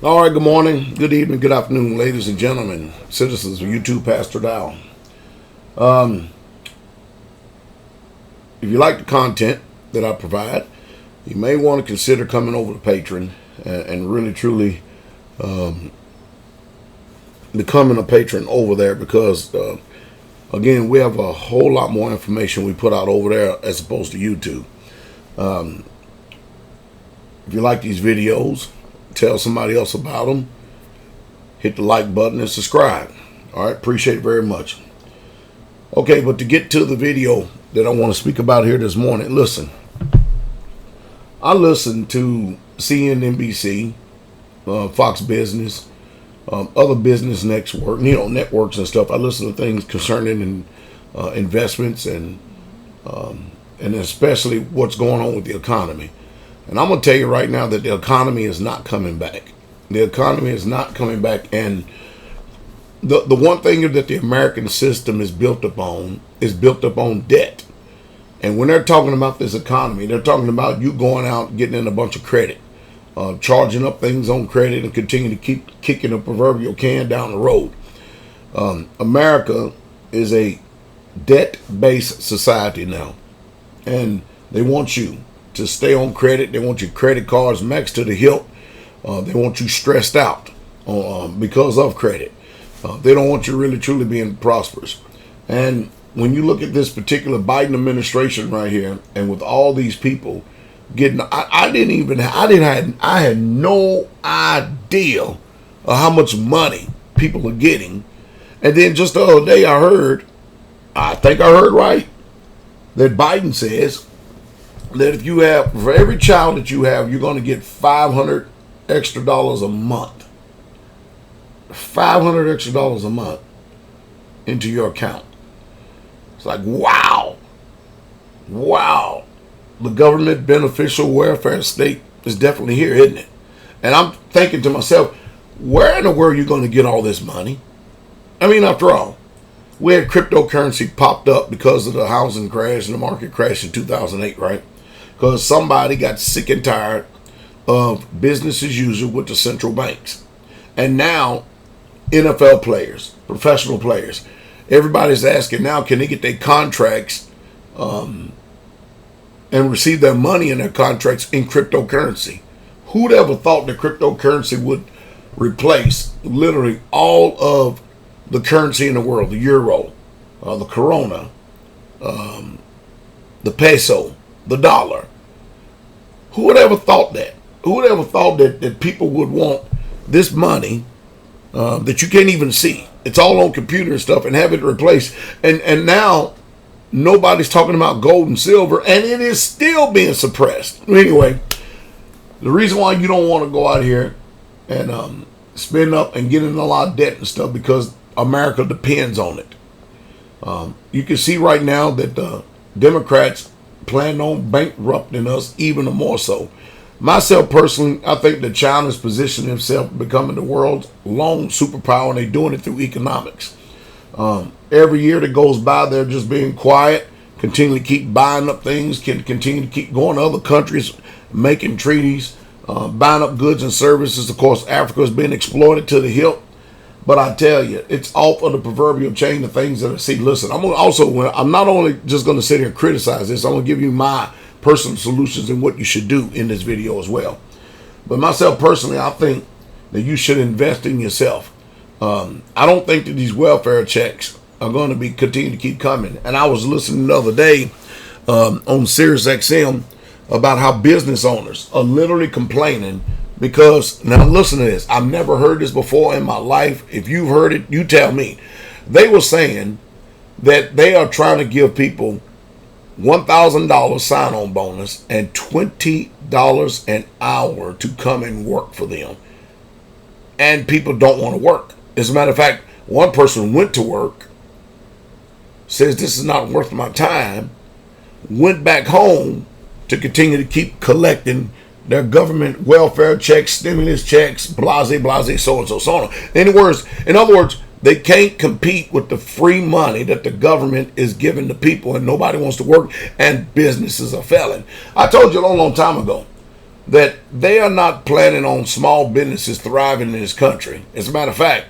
All right, good morning, good evening, good afternoon, ladies and gentlemen, citizens of YouTube, Pastor Dowell. If you like the content that I provide, you may want to consider coming over to Patreon and really, truly becoming a patron over there because, again, we have a whole lot more information we put out over there as opposed to YouTube. If you like these videos, tell somebody else about them. Hit the like button and subscribe. All right, appreciate it very much. Okay, but to get to the video that I want to speak about here this morning, listen. I listened to CNBC, Fox Business, other business networks and stuff. I listen to things concerning investments and especially what's going on with the economy. And I'm going to tell you right now that the economy is not coming back. The economy is not coming back. And the one thing that the American system is built upon debt. And when they're talking about this economy, they're talking about you going out, getting in a bunch of credit, charging up things on credit and continue to keep kicking the proverbial can down the road. America is a debt-based society now. And they want you to stay on credit. They want your credit cards maxed to the hilt. They want you stressed out because of credit. They don't want you really truly being prosperous. And when you look at this particular Biden administration right here, and with all these people getting, I had no idea of how much money people are getting. And then just the other day I think I heard right, that Biden says that if you have, for every child that you have, you're going to get $500 extra a month. $500 extra a month into your account. It's like, wow. The government beneficial welfare state is definitely here, isn't it? And I'm thinking to myself, where in the world are you going to get all this money? I mean, after all, we had cryptocurrency popped up because of the housing crash and the market crash in 2008, right? Because somebody got sick and tired of business as usual with the central banks. And now, NFL players, professional players, everybody's asking now, can they get their contracts and receive their money in their contracts in cryptocurrency? Who'd ever thought that cryptocurrency would replace literally all of the currency in the world? The euro, the corona, the peso, the dollar. Who would ever thought that? Who would ever thought that people would want this money that you can't even see? It's all on computer and stuff, and have it replaced. And now nobody's talking about gold and silver, and it is still being suppressed. Anyway, the reason why you don't want to go out here and spend up and get in a lot of debt and stuff, because America depends on it. You can see right now that the Democrats plan on bankrupting us even more so. Myself personally, I think that China's positioned himself becoming the world's lone superpower, and they're doing it through economics. Every year that goes by, they're just being quiet, continually keep buying up things, can continue to keep going to other countries, making treaties, buying up goods and services. Of course, Africa is being exploited to the hilt. But I tell you, it's off of the proverbial chain of things that I see. Listen, I'm not only just going to sit here and criticize this, I'm going to give you my personal solutions and what you should do in this video as well. But myself personally, I think that you should invest in yourself. I don't think that these welfare checks are going to continue to keep coming. And I was listening the other day on Sirius XM about how business owners are literally complaining because, now listen to this, I've never heard this before in my life. If you've heard it, you tell me. They were saying that they are trying to give people $1,000 sign-on bonus and $20 an hour to come and work for them. And people don't want to work. As a matter of fact, one person went to work, says this is not worth my time, went back home to continue to keep collecting their government welfare checks, stimulus checks, blase, so and so, so on. In other words, they can't compete with the free money that the government is giving the people, and nobody wants to work, and businesses are failing. I told you a long time ago that they are not planning on small businesses thriving in this country. As a matter of fact,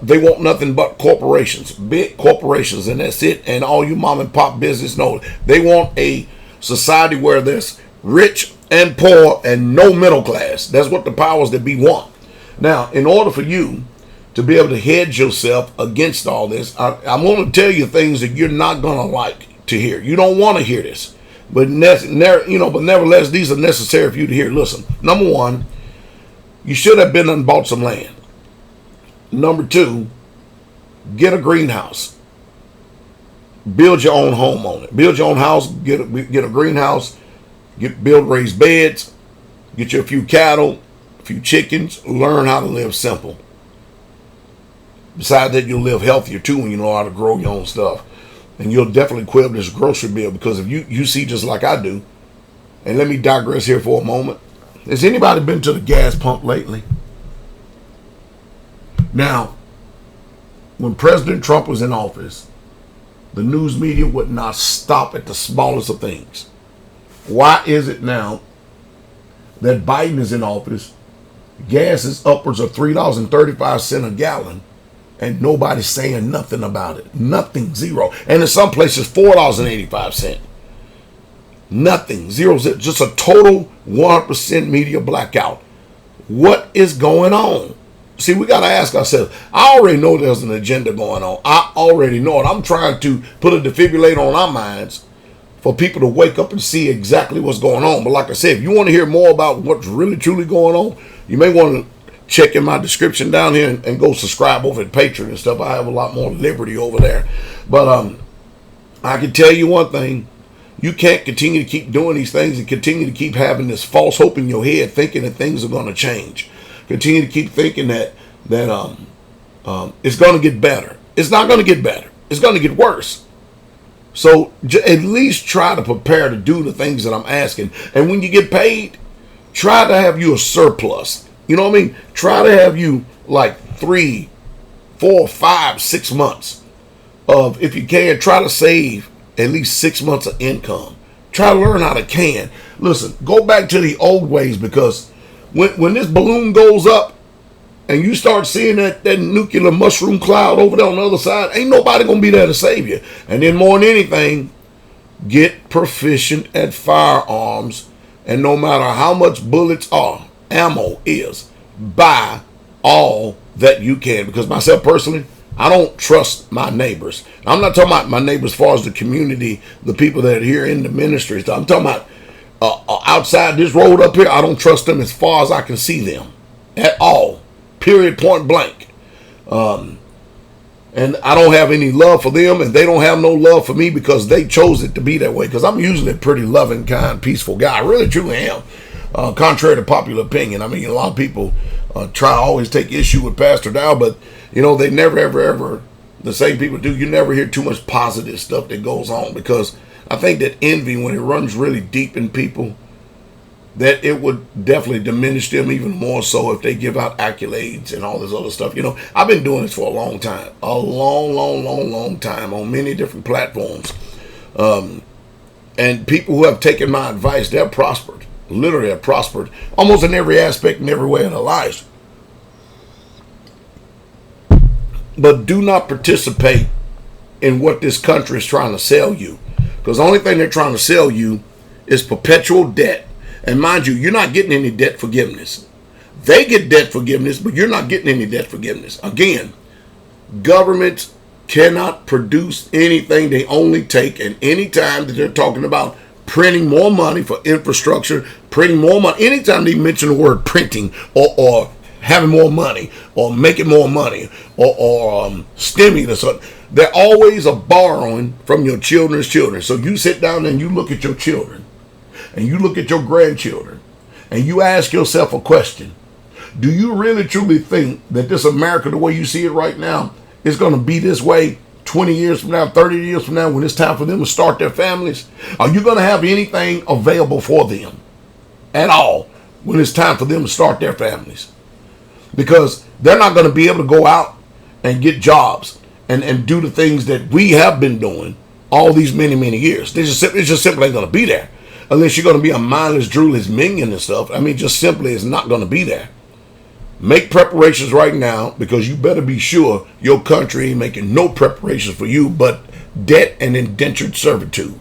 they want nothing but corporations, big corporations, and that's it. And all you mom and pop business know, they want a society where there's rich and poor and no middle class. That's what the powers that be want. Now, in order for you to be able to hedge yourself against all this, I'm going to tell you things that you're not going to like to hear. You don't want to hear this, but nevertheless, these are necessary for you to hear. Listen, number one, you should have been and bought some land. Number two, get a greenhouse. Build your own home on it. Build your own house. Get a greenhouse. Build raised beds. Get you a few cattle, a few chickens. Learn how to live simple. Besides that, you'll live healthier too when you know how to grow your own stuff. And you'll definitely quit this grocery bill, because if you see just like I do, and let me digress here for a moment. Has anybody been to the gas pump lately? Now, when President Trump was in office, the news media would not stop at the smallest of things. Why is it now that Biden is in office, gas is upwards of $3.35 a gallon, and nobody's saying nothing about it? Nothing, zero. And in some places, $4.85. Nothing, zero, just a total 100% media blackout. What is going on? See, we got to ask ourselves. I already know there's an agenda going on. I already know it. I'm trying to put a defibrillator on our minds for people to wake up and see exactly what's going on. But like I said, if you want to hear more about what's really truly going on, you may want to check in my description down here and go subscribe over at Patreon and stuff. I have a lot more liberty over there. But I can tell you one thing. You can't continue to keep doing these things and continue to keep having this false hope in your head, thinking that things are going to change. Continue to keep thinking that it's going to get better. It's not going to get better. It's going to get worse. So at least try to prepare to do the things that I'm asking. And when you get paid, try to have you a surplus. You know what I mean? Try to have you like 3, 4, 5, 6 months of, if you can, try to save at least 6 months of income. Try to learn how to can. Listen, go back to the old ways, because when this balloon goes up and you start seeing that nuclear mushroom cloud over there on the other side, ain't nobody going to be there to save you. And then more than anything, get proficient at firearms. And no matter how much bullets are, ammo is, buy all that you can. Because myself personally, I don't trust my neighbors. I'm not talking about my neighbors as far as the community, the people that are here in the ministry. I'm talking about outside this road up here. I don't trust them as far as I can see them at all. Period, point blank. And I don't have any love for them, and they don't have no love for me because they chose it to be that way. Because I'm usually a pretty loving, kind, peaceful guy. I really, truly am. Contrary to popular opinion. I mean, a lot of people try to always take issue with Pastor Dowell, but they never, ever, the same people do. You never hear too much positive stuff that goes on, because I think that envy, when it runs really deep in people, that it would definitely diminish them even more so if they give out accolades and all this other stuff. I've been doing this for a long time, a long time on many different platforms. And people who have taken my advice, they're prospered, literally have prospered almost in every aspect and every way of their lives. But do not participate in what this country is trying to sell you, because the only thing they're trying to sell you is perpetual debt. And mind you, you're not getting any debt forgiveness. They get debt forgiveness, but you're not getting any debt forgiveness. Again, governments cannot produce anything. They only take, and any time that they're talking about printing more money for infrastructure, printing more money, anytime they mention the word printing or having more money or making more money or stimulus, they're always borrowing from your children's children. So you sit down and you look at your children, and you look at your grandchildren, and you ask yourself a question. Do you really truly think that this America, the way you see it right now, is going to be this way 20 years from now, 30 years from now, when it's time for them to start their families? Are you going to have anything available for them at all when it's time for them to start their families? Because they're not going to be able to go out and get jobs and do the things that we have been doing all these many years. It's just simply ain't going to be there. unless you're going to be a mindless, droolless minion and stuff. I mean, just simply it's not going to be there. Make preparations right now, because you better be sure your country ain't making no preparations for you but debt and indentured servitude.